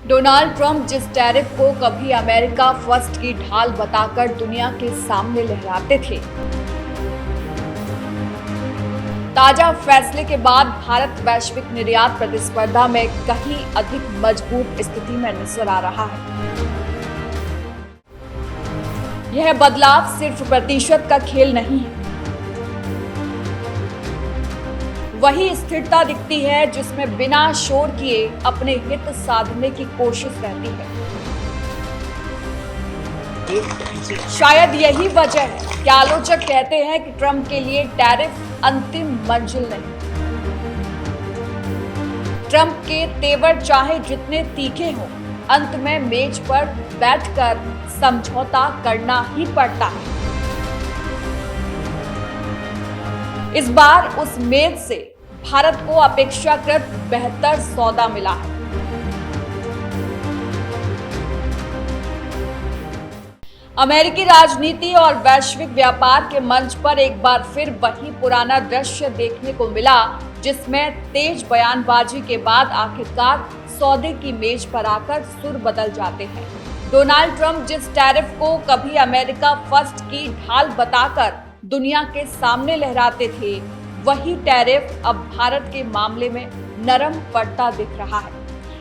Donald Trump जिस tariff को कभी अमेरिका फर्स्ट की ढाल बताकर दुनिया के सामने लहराते थे, ताजा फैसले के बाद भारत वैश्विक निर्यात प्रतिस्पर्धा में कहीं अधिक मजबूत स्थिति में नजर आ रहा है। यह बदलाव सिर्फ प्रतिशत का खेल नहीं है, वही स्थिरता दिखती है जिसमें बिना शोर किए अपने हित साधने की कोशिश रहती है। शायद यही वजह है कि आलोचक कहते हैं कि ट्रंप के लिए टैरिफ अंतिम मंजिल नहीं। ट्रंप के तेवर चाहे जितने तीखे हों, अंत में मेज पर बैठकर समझौता करना ही पड़ता है। इस बार उस मेज से भारत को अपेक्षाकृत बेहतर सौदा मिला है। अमेरिकी राजनीति और वैश्विक व्यापार के मंच पर एक बार फिर वही पुराना दृश्य देखने को मिला, जिसमें तेज बयानबाजी के बाद आखिरकार सौदे की मेज पर आकर सुर बदल जाते हैं। डोनाल्ड ट्रंप जिस टैरिफ को कभी अमेरिका फर्स्ट की ढाल बताकर दुनिया के सामने लहराते थे, वही टैरिफ अब भारत के मामले में नरम पड़ता दिख रहा है।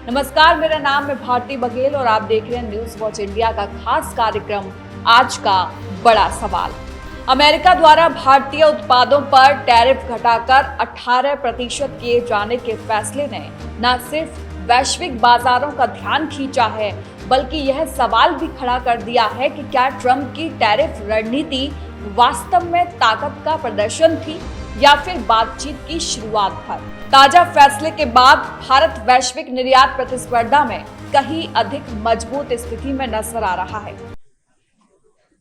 नमस्कार, मेरा नाम है भारती बघेल और आप देख रहे हैं न्यूज वॉच इंडिया का खास कार्यक्रम आज का बड़ा सवाल। अमेरिका द्वारा भारतीय उत्पादों पर टैरिफ घटाकर 18% किए जाने के फैसले ने न सिर्फ वैश्विक बाजारों का ध्यान खींचा है, बल्कि यह सवाल भी खड़ा कर दिया है कि क्या ट्रंप की टैरिफ रणनीति वास्तव में ताकत का प्रदर्शन थी या फिर बातचीत की शुरुआत भर। ताजा फैसले के बाद भारत वैश्विक निर्यात प्रतिस्पर्धा में कहीं अधिक मजबूत स्थिति में नजर आ रहा है।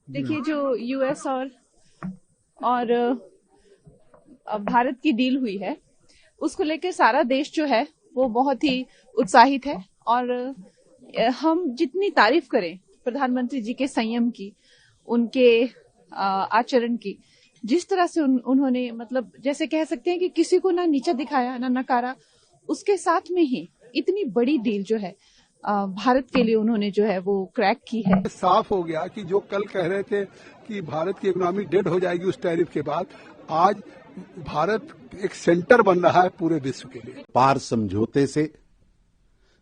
देखिए, जो यूएस और भारत की डील हुई है, उसको लेकर सारा देश जो है वो बहुत ही उत्साहित है और हम जितनी तारीफ करें प्रधानमंत्री जी के संयम की, उनके आचरण की, जिस तरह से उन्होंने मतलब जैसे कह सकते हैं कि किसी को ना नीचा दिखाया ना नकारा, उसके साथ में ही इतनी बड़ी डील जो है भारत के लिए उन्होंने जो है वो क्रैक की है। साफ हो गया कि जो कल कह रहे थे कि भारत की इकोनॉमी डेड हो जाएगी उस टैरिफ के बाद, आज भारत एक सेंटर बन रहा है पूरे विश्व के लिए। पार समझौते से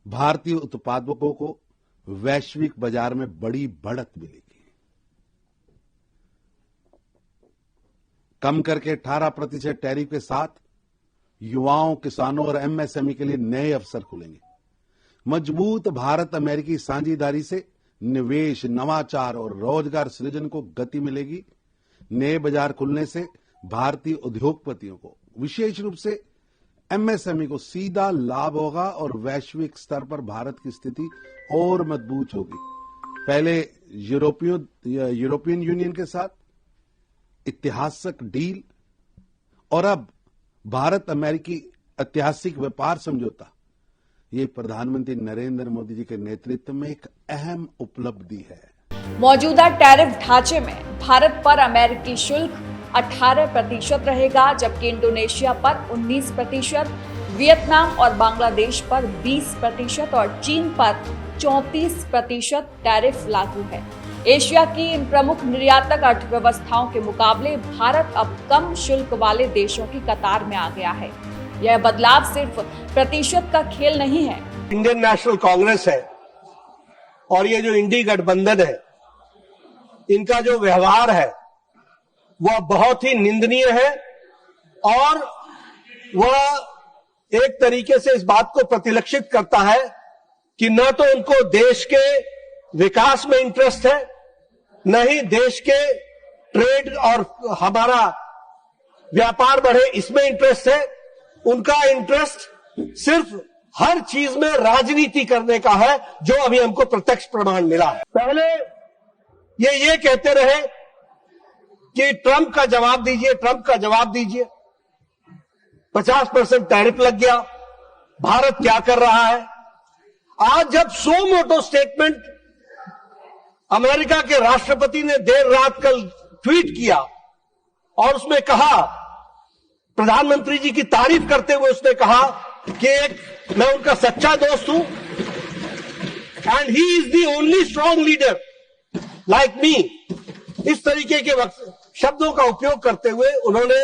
भारतीय उत्पादकों को वैश्विक बाजार में बड़ी बढ़त मिलेगी। कम करके 18% टैरिफ के साथ युवाओं, किसानों और एमएसएमई के लिए नए अवसर खुलेंगे। मजबूत भारत अमेरिकी साझेदारी से निवेश, नवाचार और रोजगार सृजन को गति मिलेगी। नए बाजार खुलने से भारतीय उद्योगपतियों को, विशेष रूप से एमएसएमई को सीधा लाभ होगा और वैश्विक स्तर पर भारत की स्थिति और मजबूत होगी। पहले यूरोपियन यूनियन के साथ ऐतिहासिक डील और अब भारत अमेरिकी ऐतिहासिक व्यापार समझौता, ये प्रधानमंत्री नरेंद्र मोदी जी के नेतृत्व में एक अहम उपलब्धि है। मौजूदा टैरिफ ढांचे में भारत पर अमेरिकी शुल्क 18% रहेगा, जबकि इंडोनेशिया पर 19%, वियतनाम और बांग्लादेश पर 20% और चीन पर 34% टैरिफ लागू है। एशिया की इन प्रमुख निर्यातक अर्थव्यवस्थाओं के मुकाबले भारत अब कम शुल्क वाले देशों की कतार में आ गया है। यह बदलाव सिर्फ प्रतिशत का खेल नहीं है। इंडियन नेशनल कांग्रेस है और ये जो इंडी गठबंधन है, इनका जो व्यवहार है वह बहुत ही निंदनीय है और वह एक तरीके से इस बात को प्रतिलक्षित करता है कि न तो उनको देश के विकास में इंटरेस्ट है, न ही देश के ट्रेड और हमारा व्यापार बढ़े इसमें इंटरेस्ट है। उनका इंटरेस्ट सिर्फ हर चीज में राजनीति करने का है, जो अभी हमको प्रत्यक्ष प्रमाण मिला है। पहले ये कहते रहे कि ट्रंप का जवाब दीजिए, ट्रंप का जवाब दीजिए। 50% टैरिफ लग गया, भारत क्या कर रहा है? आज जब सो मोटो स्टेटमेंट अमेरिका के राष्ट्रपति ने देर रात कल ट्वीट किया और उसमें कहा, प्रधानमंत्री जी की तारीफ करते हुए उसने कहा कि मैं उनका सच्चा दोस्त हूं, and he is the only strong leader like me. इस तरीके के शब्दों का उपयोग करते हुए उन्होंने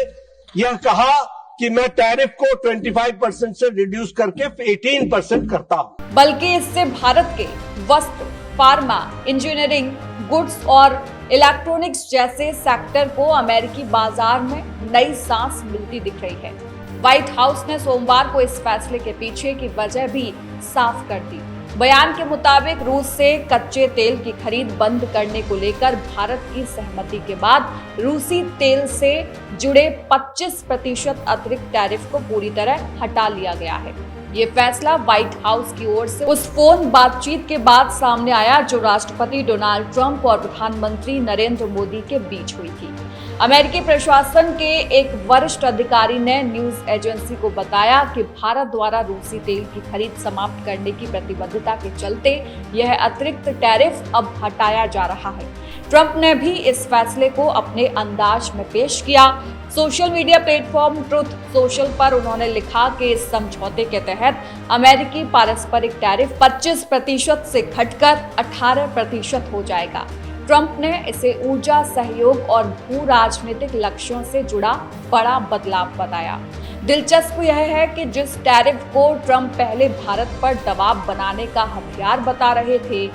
यह कहा कि मैं टैरिफ को 25% से रिड्यूस करके 18% करता हूं। बल्कि इससे भारत के वस्त्र, फार्मा, इंजीनियरिंग, गुड्स और इलेक्ट्रॉनिक्स जैसे सेक्टर को अमेरिकी बाजार में नई सांस मिलती दिख रही है। व्हाइट हाउस ने सोमवार को इस फैसले के पीछे की वजह भी साफ कर दी। बयान के मुताबिक रूस से कच्चे तेल की खरीद बंद करने को लेकर भारत की सहमति के बाद रूसी तेल से जुड़े 25% अतिरिक्त टैरिफ को पूरी तरह हटा लिया गया है। ये फैसला व्हाइट हाउस की ओर से उस फोन बातचीत के बाद सामने आया जो राष्ट्रपति डोनाल्ड ट्रंप और प्रधानमंत्री नरेंद्र मोदी के बीच हुई थी। अमेरिकी प्रशासन के एक वरिष्ठ अधिकारी ने न्यूज एजेंसी को बताया कि भारत द्वारा रूसी तेल की खरीद समाप्त करने की प्रतिबद्धता के चलते यह अतिरिक्त टैरिफ अब हटाया जा रहा है। ट्रंप ने भी इस फैसले को अपने अंदाज में पेश किया। Social media platform truth social पर उन्होंने लिखा कि इस समझौते के तहत अमेरिकी पारस्परिक टैरिफ 25% से घटकर 18% हो जाएगा। ट्रंप ने इसे ऊर्जा सहयोग और भू राजनीतिक लक्ष्यों से जुड़ा बड़ा बदलाव बताया। दिलचस्प यह है कि जिस टैरिफ को ट्रंप पहले भारत पर दबाव बनाने का हथियार बता रहे थे,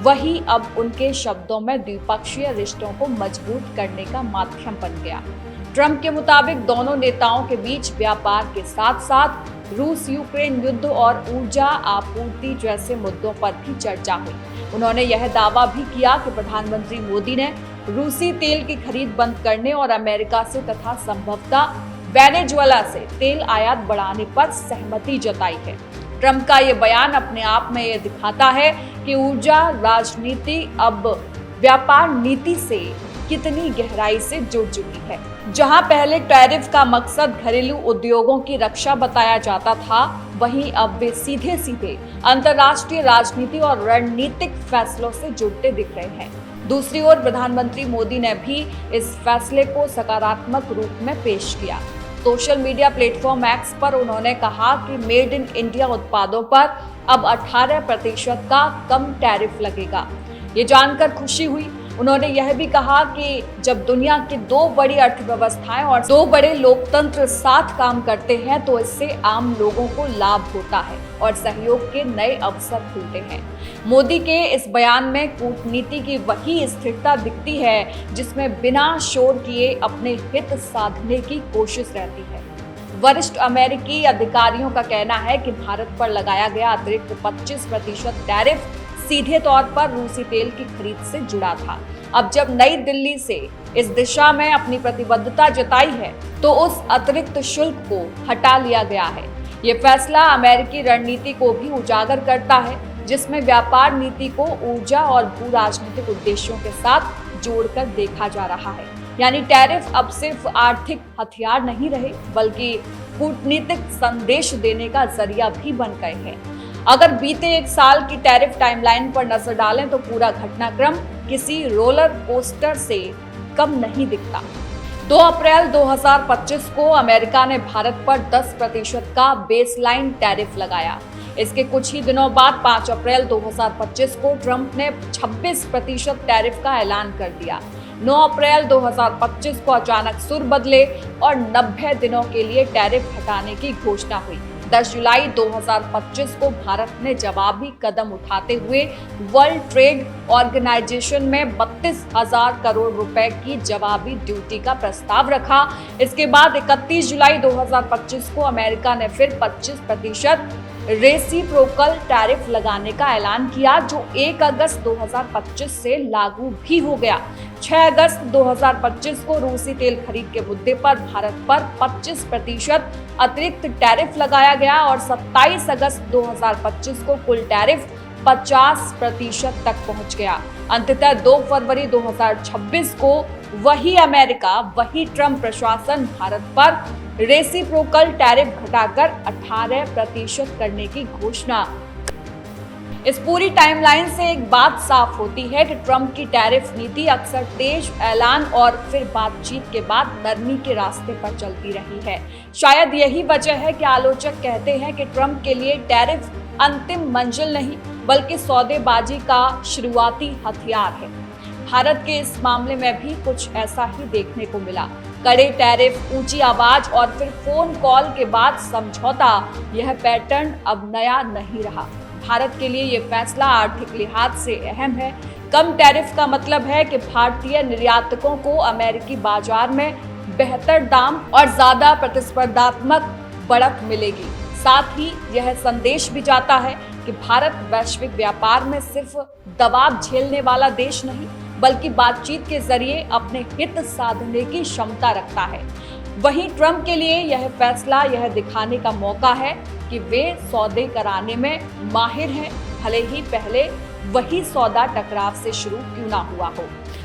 वही अब उनके शब्दों में द्विपक्षीय रिश्तों को मजबूत करने का माध्यम बन गया। ट्रंप के मुताबिक दोनों नेताओं के बीच व्यापार के साथ साथ रूस यूक्रेन युद्ध और ऊर्जा आपूर्ति जैसे मुद्दों पर भी चर्चा हुई। उन्होंने यह दावा भी किया कि प्रधानमंत्री मोदी ने रूसी तेल की खरीद बंद करने और अमेरिका से तथा संभवतः वेनेजुएला से तेल आयात बढ़ाने पर सहमति जताई है। ट्रंप का ये बयान अपने आप में ये दिखाता है कि ऊर्जा राजनीति अब व्यापार नीति से कितनी गहराई से जुड़ चुकी है। जहां पहले टैरिफ का मकसद घरेलू उद्योगों की रक्षा बताया जाता था, वहीं अब वे सीधे सीधे अंतर्राष्ट्रीय राजनीति और रणनीतिक फैसलों से जुड़ते दिख रहे हैं। दूसरी ओर प्रधानमंत्री मोदी ने भी इस फैसले को सकारात्मक रूप में पेश किया। सोशल मीडिया प्लेटफॉर्म एक्स पर उन्होंने कहा कि मेड इन इंडिया उत्पादों पर अब 18% का कम टैरिफ लगेगा। ये जानकर खुशी हुई। उन्होंने यह भी कहा कि जब दुनिया की दो बड़ी अर्थव्यवस्थाएं और दो बड़े लोकतंत्र साथ काम करते हैं तो इससे आम लोगों को लाभ होता है और सहयोग के नए अवसर खुलते हैं। मोदी के इस बयान में कूटनीति की वही स्थिरता दिखती है जिसमें बिना शोर किए अपने हित साधने की कोशिश रहती है। वरिष्ठ अमेरिकी अधिकारियों का कहना है कि भारत पर लगाया गया अतिरिक्त 25% टैरिफ सीधे तौर पर रूसी तेल की खरीद से जुड़ा था। अब जब नई दिल्ली से इस दिशा में अपनी प्रतिबद्धता जताई है तो उस अतिरिक्त शुल्क को हटा लिया गया है। ये फैसला अमेरिकी रणनीति को भी उजागर करता है, जिसमें व्यापार नीति को ऊर्जा और भू राजनीतिक उद्देश्यों के साथ जोड़कर देखा जा रहा है। यानी टैरिफ अब सिर्फ आर्थिक हथियार नहीं रहे, बल्कि कूटनीतिक संदेश देने का जरिया भी बन गए हैं। अगर बीते एक साल की टैरिफ टाइमलाइन पर नजर डालें तो पूरा घटनाक्रम किसी रोलर कोस्टर से कम नहीं दिखता। 2 अप्रैल 2025 को अमेरिका ने भारत पर 10% का बेसलाइन टैरिफ लगाया। इसके कुछ ही दिनों बाद 5 अप्रैल 2025 को ट्रंप ने 26% टैरिफ का ऐलान कर दिया। 9 अप्रैल 2025 को अचानक सुर बदले और 90 दिनों के लिए टैरिफ हटाने की घोषणा हुई। 10 जुलाई 2025 को भारत ने जवाबी कदम उठाते हुए वर्ल्ड ट्रेड ऑर्गेनाइजेशन में 32,000 करोड़ रुपए की जवाबी ड्यूटी का प्रस्ताव रखा। इसके बाद 31 जुलाई 2025 को अमेरिका ने फिर 25% रेसिप्रोकल टैरिफ लगाने का ऐलान किया, जो 1 अगस्त 2025 से लागू भी हो गया। 6 अगस्त 2025 को रूसी तेल खरीद के मुद्दे पर भारत पर 25% अतिरिक्त टैरिफ लगाया गया और 27 अगस्त 2025 को कुल टैरिफ 50% तक पहुंच गया। अंततः 2 फरवरी 2026 को वही अमेरिका, वही ट्रंप प्रशासन भारत पर रेसिप्रोकल टैरिफ घटाकर 18% करने की घोषणा। इस पूरी टाइमलाइन से एक बात साफ होती है कि ट्रंप की टैरिफ नीति अक्सर तेज ऐलान और फिर बातचीत के बाद नरमी के रास्ते पर चलती रही है। शायद यही वजह है कि आलोचक कहते हैं कि ट्रंप के लिए टैरिफ अंतिम मंजिल नहीं बल्कि सौदेबाजी का शुरुआती हथियार है। भारत के इस मामले में भी कुछ ऐसा ही देखने को मिला। कड़े टैरिफ, ऊंची आवाज और फिर फोन कॉल के बाद समझौता, यह पैटर्न अब नया नहीं रहा। भारत के लिए यह फैसला आर्थिक लिहाज से अहम है। कम टैरिफ का मतलब है कि भारतीय निर्यातकों को अमेरिकी बाजार में बेहतर दाम और ज्यादा प्रतिस्पर्धात्मक बढ़त मिलेगी। साथ ही यह संदेश भी जाता है कि भारत वैश्विक व्यापार में सिर्फ दबाव झेलने वाला देश नहीं, बल्कि बातचीत के जरिए अपने हित साधने की क्षमता रखता है। वहीं ट्रंप के लिए यह फैसला यह दिखाने का मौका है कि वे सौदे कराने में माहिर हैं, भले ही पहले वही सौदा टकराव से शुरू क्यों ना हुआ हो।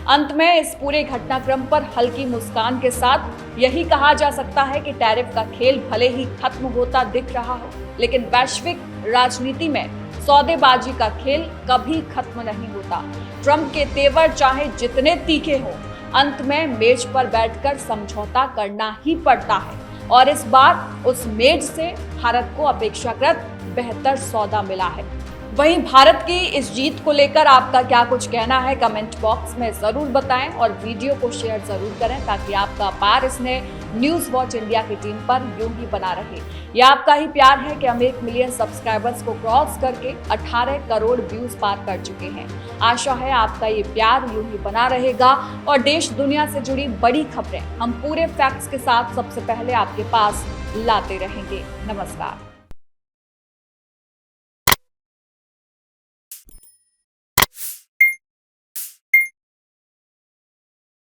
अंत में इस पूरे घटनाक्रम पर हल्की मुस्कान के साथ यही कहा जा सकता है कि टैरिफ का खेल भले ही खत्म होता दिख रहा हो, लेकिन वैश्विक राजनीति में सौदेबाजी का खेल कभी खत्म नहीं होता। ट्रंप के तेवर चाहे जितने तीखे हों, अंत में मेज पर बैठकर समझौता करना ही पड़ता है, और इस बार उस मेज से भारत को अपेक्षाकृत बेहतर सौदा मिला है। वहीं भारत की इस जीत को लेकर आपका क्या कुछ कहना है, कमेंट बॉक्स में जरूर बताएं और वीडियो को शेयर जरूर करें ताकि आपका प्यार इसने न्यूज वॉच इंडिया की टीम पर यूं ही बना रहे। यह आपका ही प्यार है कि हम 1 मिलियन सब्सक्राइबर्स को क्रॉस करके 18 करोड़ व्यूज पार कर चुके हैं। आशा है आपका ये प्यार यूं ही बना रहेगा और देश दुनिया से जुड़ी बड़ी खबरें हम पूरे फैक्ट्स के साथ सबसे पहले आपके पास लाते रहेंगे। नमस्कार।